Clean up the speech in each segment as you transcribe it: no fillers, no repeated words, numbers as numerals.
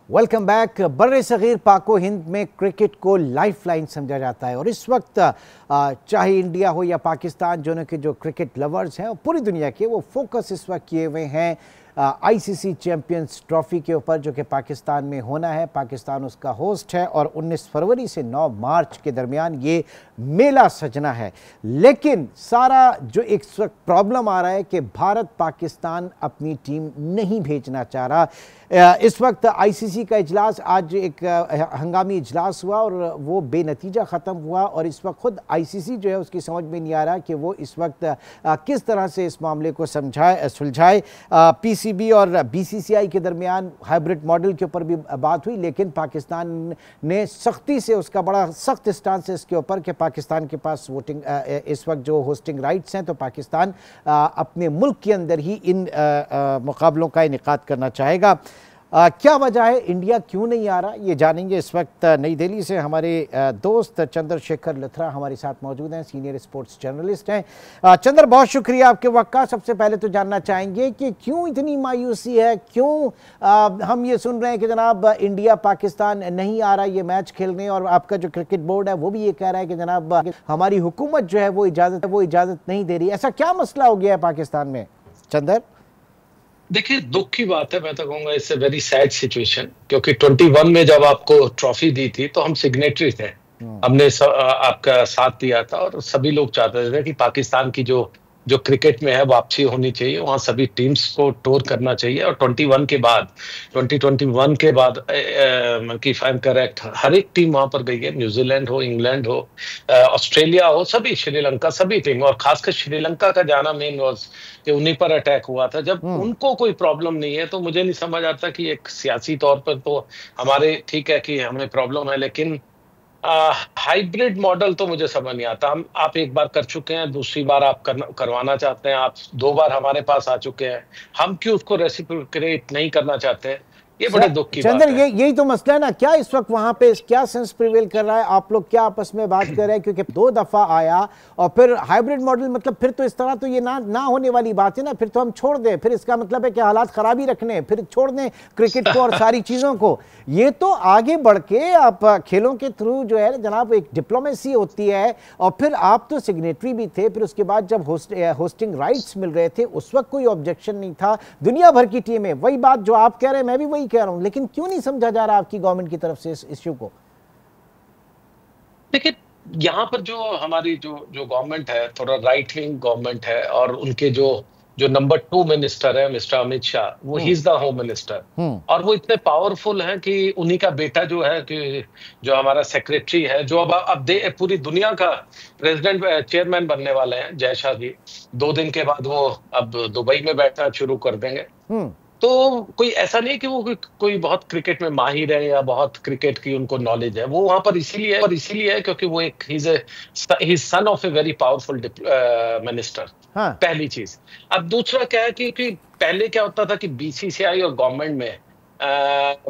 Welcome back. बर्रे Sagir पाको हिंद में cricket को लाइफलाइन समझा जाता है और इस वक्त चाहे इंडिया हो या पाकिस्तान, दोनों के जो क्रिकेट लवर्स हैं और पूरी दुनिया के, वो फोकस इस वक्त किए हुए हैं आईसीसी चैंपियंस ट्रॉफी के ऊपर, जो कि पाकिस्तान में होना है। पाकिस्तान उसका होस्ट है और 19 फरवरी से 9 मार्च के दरमियान ये मेला सजना है। लेकिन सारा जो एक वक्त प्रॉब्लम आ रहा है कि भारत पाकिस्तान अपनी टीम नहीं भेजना चाह रहा। इस वक्त आईसीसी का इजलास, आज एक हंगामी इजलास हुआ और वो बेनतीजा ख़त्म हुआ और इस वक्त खुद आईसीसी जो है उसकी समझ में नहीं आ रहा कि वो इस वक्त किस तरह से इस मामले को सुलझाए। पीसीबी और बीसीसीआई के दरमियान हाइब्रिड मॉडल के ऊपर भी बात हुई, लेकिन पाकिस्तान ने सख्ती से, उसका बड़ा सख्त स्टांस है इसके ऊपर कि पाकिस्तान के पास वोटिंग इस वक्त जो होस्टिंग राइट्स हैं, तो पाकिस्तान अपने मुल्क के अंदर ही इन मुकाबलों का इनेकाद करना चाहेगा। क्या वजह है, इंडिया क्यों नहीं आ रहा, ये जानेंगे। इस वक्त नई दिल्ली से हमारे दोस्त चंद्रशेखर लथरा हमारे साथ मौजूद हैं, सीनियर स्पोर्ट्स जर्नलिस्ट हैं। चंद्र, बहुत शुक्रिया आपके वक्त का। सबसे पहले तो जानना चाहेंगे कि क्यों इतनी मायूसी है, क्यों हम ये सुन रहे हैं कि जनाब इंडिया पाकिस्तान नहीं आ रहा ये मैच खेलने, और आपका जो क्रिकेट बोर्ड है वो भी ये कह रहा है कि जनाब हमारी हुकूमत जो है वो इजाज़त नहीं दे रही। ऐसा क्या मसला हो गया है पाकिस्तान में, चंद्र? देखिए, दुख की बात है। मैं तो कहूंगा it's a very sad situation, क्योंकि 21 में जब आपको ट्रॉफी दी थी तो हम सिग्नेटरी थे। हमने आपका साथ दिया था और सभी लोग चाहते थे कि पाकिस्तान की जो क्रिकेट में है वापसी होनी चाहिए, वहां सभी टीम्स को टूर करना चाहिए। और 2021 के बाद इफ आई एम करेक्ट, हर एक टीम वहां पर गई है। न्यूजीलैंड हो, इंग्लैंड हो, ऑस्ट्रेलिया हो, सभी, श्रीलंका, सभी टीम। और खासकर श्रीलंका का जाना मेन वॉज कि उन्हीं पर अटैक हुआ था। जब उनको कोई प्रॉब्लम नहीं है तो मुझे नहीं समझ आता कि एक सियासी तौर पर तो हमारे, ठीक है कि हमें प्रॉब्लम है, लेकिन हाइब्रिड मॉडल तो मुझे समझ नहीं आता। आप एक बार कर चुके हैं, दूसरी बार आप करवाना चाहते हैं। आप 2 बार हमारे पास आ चुके हैं, हम क्यों उसको रेसिप्रोकेट नहीं करना चाहते? ये बड़े दुख की बात है। यही तो मसला है ना। क्या इस वक्त वहां पे क्या सेंस प्रिवेल कर रहा है? आप लोग क्या आपस में बात कर रहे हैं? क्योंकि 2 दफा आया और फिर हाइब्रिड मॉडल, मतलब फिर तो इस तरह तो ये ना होने वाली बात है ना। फिर तो हम छोड़ दें, फिर इसका मतलब है कि हालात खराब ही रखने, फिर छोड़ दें क्रिकेट को और सारी चीजों को। ये तो आगे बढ़ के आप खेलों के थ्रू जो है जनाब एक डिप्लोमेसी होती है। और फिर आप तो सिग्नेटरी भी थे, फिर उसके बाद जब होस्टिंग राइट्स मिल रहे थे उस वक्त कोई ऑब्जेक्शन नहीं था। दुनिया भर की टीमें, वही बात जो आप कह रहे हैं मैं भी वही कह रहा हूं, लेकिन क्यों नहीं समझा जा रहा आपकी गवर्नमेंट की तरफ से इस इश्यू को? देखिए, यहाँ पर जो हमारी जो गवर्नमेंट है, थोड़ा राइट विंग गवर्नमेंट है, और उनके जो नंबर 2 मिनिस्टर है मिस्टर अमित शाह, वो he is the home minister. और वो इतने पावरफुल हैं कि उन्हीं का बेटा जो है, कि जो हमारा सेक्रेटरी है, जो अब पूरी दुनिया का प्रेसिडेंट चेयरमैन बनने वाले हैं, जय शाह जी, 2 दिन के बाद वो अब दुबई में बैठना शुरू कर देंगे। तो कोई ऐसा नहीं कि वो कोई बहुत क्रिकेट में माहिर है या बहुत क्रिकेट की उनको नॉलेज है। वो वहां पर इसीलिए है क्योंकि वो एक ही son of a very powerful minister. पहली चीज। अब दूसरा क्या है कि पहले क्या होता था कि बीसीसीआई और गवर्नमेंट में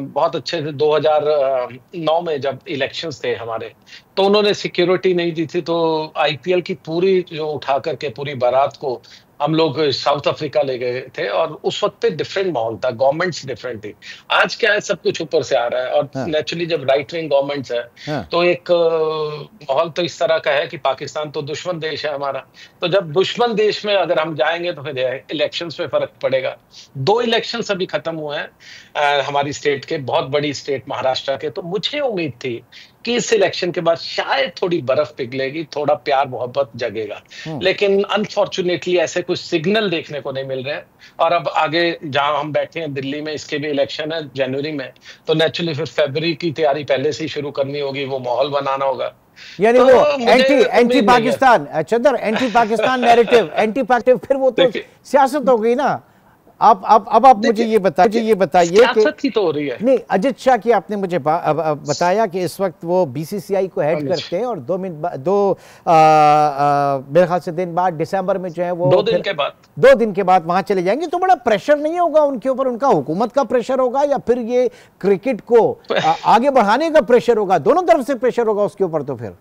बहुत अच्छे से 2009 में जब इलेक्शंस थे हमारे, तो उन्होंने सिक्योरिटी नहीं दी थी। तो आईपीएल की पूरी जो उठा करके पूरी बारात को हम लोग साउथ अफ्रीका ले गए थे, और उस वक्त पे डिफरेंट माहौल था, गवर्नमेंट्स डिफरेंट थी। आज क्या है, सब कुछ ऊपर से आ रहा है। और नेचुरली जब राइट विंग गवर्नमेंट्स है तो एक माहौल तो इस तरह का है कि पाकिस्तान तो दुश्मन देश है हमारा। तो जब दुश्मन देश में अगर हम जाएंगे तो फिर इलेक्शंस में फर्क पड़ेगा। 2 इलेक्शंस अभी खत्म हुए हैं हमारी स्टेट के, बहुत बड़ी स्टेट महाराष्ट्र के। तो मुझे उम्मीद थी कि इस इलेक्शन के बाद शायद थोड़ी बर्फ पिघलेगी, थोड़ा प्यार मोहब्बत जगेगा, लेकिन अनफॉर्चुनेटली ऐसे कुछ सिग्नल देखने को नहीं मिल रहे हैं। और अब आगे जहां हम बैठे हैं दिल्ली में, इसके भी इलेक्शन है जनवरी में, तो नेचुरली फिर फरवरी की तैयारी पहले से ही शुरू करनी होगी, वो माहौल बनाना होगा। यानी वो anti Pakistan, Chandra, anti Pakistan narrative, anti Pakistan, फिर वो तो सियासत हो गई ना। अब आप मुझे ये बताइए कि तो हो रही है। नहीं, अजित शाह की आपने मुझे बताया कि इस वक्त वो बीसीसीआई को हेड करते हैं और 2 मेरे ख्याल से दिन बाद, दिसंबर में जो है वो 2 दिन के बाद वहां चले जाएंगे। तो बड़ा प्रेशर नहीं होगा उनके ऊपर? उनका हुकूमत का प्रेशर होगा या फिर ये क्रिकेट को आगे बढ़ाने का प्रेशर होगा? दोनों तरफ से प्रेशर होगा उसके ऊपर। तो फिर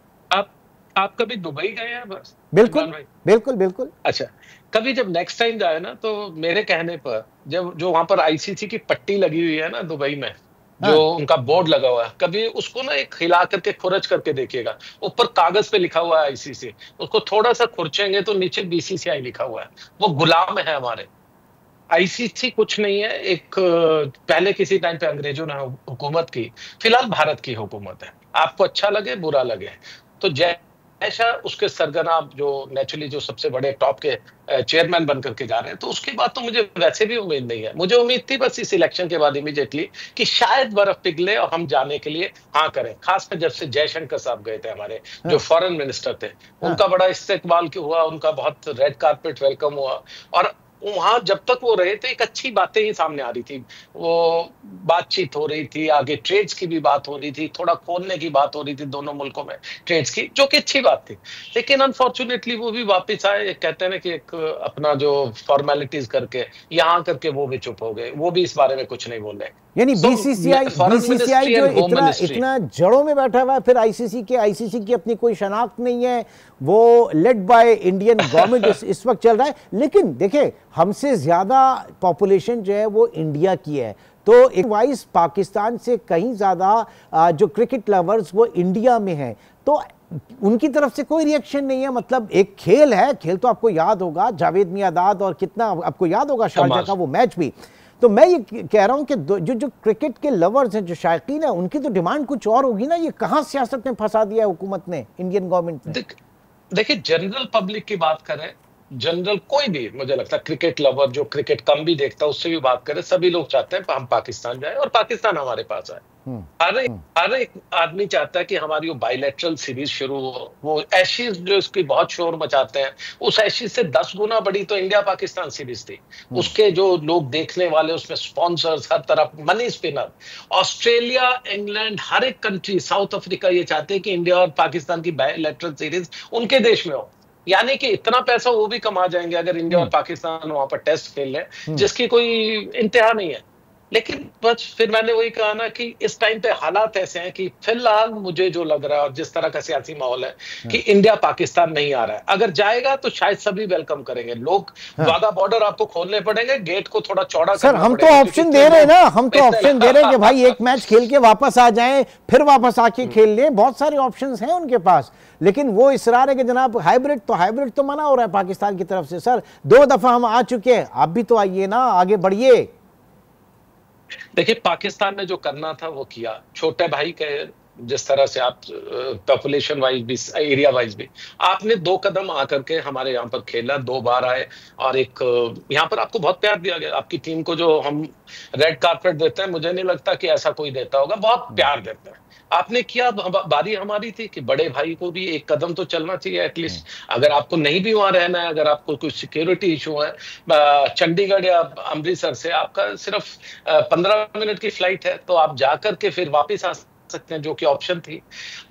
आप कभी दुबई गए हैं? बस बिल्कुल। अच्छा, कभी जब नेक्स्ट टाइम जाए ना, तो मेरे कहने पर जो वहां पर आईसीसी की पट्टी लगी हुई है ना दुबई में, जो उनका बोर्ड लगा हुआ है, कभी उसको ना एक हिला करके खुरच करके देखिएगा। ऊपर कागज पे लिखा हुआ है आईसीसी, उसको थोड़ा सा खुरचेंगे तो नीचे बीसीसीआई लिखा हुआ है। वो गुलाम है हमारे। आईसीसी कुछ नहीं है, एक पहले किसी टाइम पे अंग्रेजों ने हुकूमत की, फिलहाल भारत की हुकूमत है। आपको अच्छा लगे बुरा लगे, तो जैसा उसके सरगना जो नेचुरली जो सबसे बड़े टॉप के चेयरमैन बन करके जा रहे हैं, तो उसके बाद तो मुझे वैसे भी उम्मीद नहीं है। मुझे उम्मीद थी बस इस इलेक्शन के बाद इमीडिएटली कि शायद बर्फ पिघले और हम जाने के लिए हाँ करें। खासकर जब से जयशंकर साहब गए थे, हमारे जो फॉरेन मिनिस्टर थे, उनका बड़ा इस्तेकबाल हुआ, उनका बहुत रेड कारपेट वेलकम हुआ। और वहां जब तक वो रहे थे एक अच्छी बातें ही सामने आ रही थी, वो बातचीत हो रही थी, आगे ट्रेड्स की भी बात हो रही थी, थोड़ा खोलने की बात हो रही थी दोनों मुल्कों में ट्रेड्स की, जो कि अच्छी बात थी। लेकिन अनफॉर्चुनेटली वो भी वापस आए, कहते हैं ना कि एक अपना जो फॉर्मेलिटीज करके यहाँ करके वो भी चुप हो गए, वो भी इस बारे में कुछ नहीं बोल रहे। यानी बीसीसीआई जो इतना जड़ों में बैठा हुआ है, फिर आईसीसी की अपनी कोई शनाख्त नहीं है, वो लेड बाय इंडियन गवर्नमेंट इस वक्त चल रहा है। लेकिन देखिए, हमसे ज्यादा पॉपुलेशन जो है वो इंडिया की है, तो एक वाइस पाकिस्तान से कहीं ज्यादा जो क्रिकेट लवर्स वो इंडिया में है, तो उनकी तरफ से कोई रिएक्शन नहीं है। मतलब एक खेल है, खेल तो आपको याद होगा, जावेद मियांदाद, और कितना आपको याद होगा शारजा का वो मैच भी। तो मैं ये कह रहा हूं कि जो क्रिकेट के लवर्स हैं, जो शायकीन है, उनकी तो डिमांड कुछ और होगी ना। ये कहां सियासत में फंसा दिया है हुकूमत ने, इंडियन गवर्नमेंट ने। देखिए, जनरल पब्लिक की बात करें, जनरल कोई भी, मुझे लगता है क्रिकेट लवर जो क्रिकेट कम भी देखता है उससे भी बात करें, सभी लोग चाहते हैं हम पाकिस्तान जाए और पाकिस्तान हमारे पास आए। हर एक आदमी चाहता है कि हमारी वो बायलैटरल सीरीज शुरू हो। वो एशेज जो इसकी बहुत शोर मचाते हैं, उस एशेज से 10 गुना बड़ी तो इंडिया पाकिस्तान सीरीज थी। उसके जो लोग देखने वाले, उसमें स्पॉन्सर्स हर तरफ, मनी स्पिनर, ऑस्ट्रेलिया, इंग्लैंड, हर एक कंट्री, साउथ अफ्रीका, ये चाहते हैं कि इंडिया और पाकिस्तान की बायलैटरल सीरीज उनके देश में हो। यानी कि इतना पैसा वो भी कमा जाएंगे अगर इंडिया और पाकिस्तान वहां पर टेस्ट खेल ले, जिसकी कोई इंतहा नहीं है। लेकिन बस फिर मैंने वही कहा ना कि इस टाइम पे हालात ऐसे हैं कि फिलहाल मुझे जो लग रहा है और जिस तरह का सियासी माहौल है कि इंडिया पाकिस्तान नहीं आ रहा है। अगर जाएगा तो शायद सभी वेलकम करेंगे। लोग वाघा बॉर्डर आपको खोलने पड़ेंगे, गेट को थोड़ा चौड़ा सर, हम तो ऑप्शन दे रहे हैं ना, हम तो ऑप्शन दे रहे हैं कि भाई एक मैच खेल के वापस आ जाएं, फिर वापस आके खेल लें। बहुत सारे ऑप्शंस हैं उनके पास, लेकिन वो इसरार है कि जनाब हाइब्रिड तो मना हो रहा है पाकिस्तान की तरफ से। सर, 2 दफा हम आ चुके हैं, आप भी तो आइए ना, आगे बढ़िए। देखिए, पाकिस्तान ने जो करना था वो किया। छोटे भाई के जिस तरह से आप पॉपुलेशन वाइज भी, एरिया वाइज भी, आपने 2 कदम आकर के हमारे यहाँ पर खेला, 2 बार आए, और एक यहाँ पर आपको बहुत प्यार दिया गया। आपकी टीम को जो हम रेड कारपेट देते हैं, मुझे नहीं लगता कि ऐसा कोई देता होगा, बहुत प्यार देते हैं। आपने किया, बारी हमारी थी कि बड़े भाई को भी एक कदम तो चलना चाहिए एटलीस्ट। अगर आपको नहीं भी वहां रहना है, अगर आपको कोई सिक्योरिटी इशू है, चंडीगढ़ या अमृतसर से आपका सिर्फ 15 मिनट की फ्लाइट है, तो आप जाकर के फिर वापिस आ सकते हैं, जो कि ऑप्शन थी।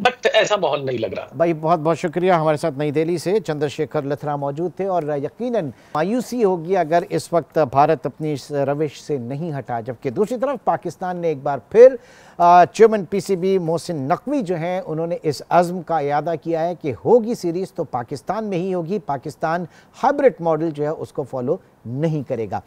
बट ऐसा माहौल नहीं लग रहा। भाई बहुत बहुत शुक्रिया। हमारे साथ नई दिल्ली से चंद्रशेखर लथरा मौजूद थे। और यकीनन मायूसी होगी अगर इस वक्त भारत अपनी इस रविश से नहीं हटा, जबकि दूसरी तरफ पाकिस्तान ने एक बार फिर चेयरमैन पीसीबी मोहसिन नकवी जो हैं, उन्होंने इस अज़्म का इयादा किया है कि होगी सीरीज़ तो पाकिस्तान में ही होगी। पाकिस्तान हाइब्रिड मॉडल जो है उसको फॉलो नहीं करेगा।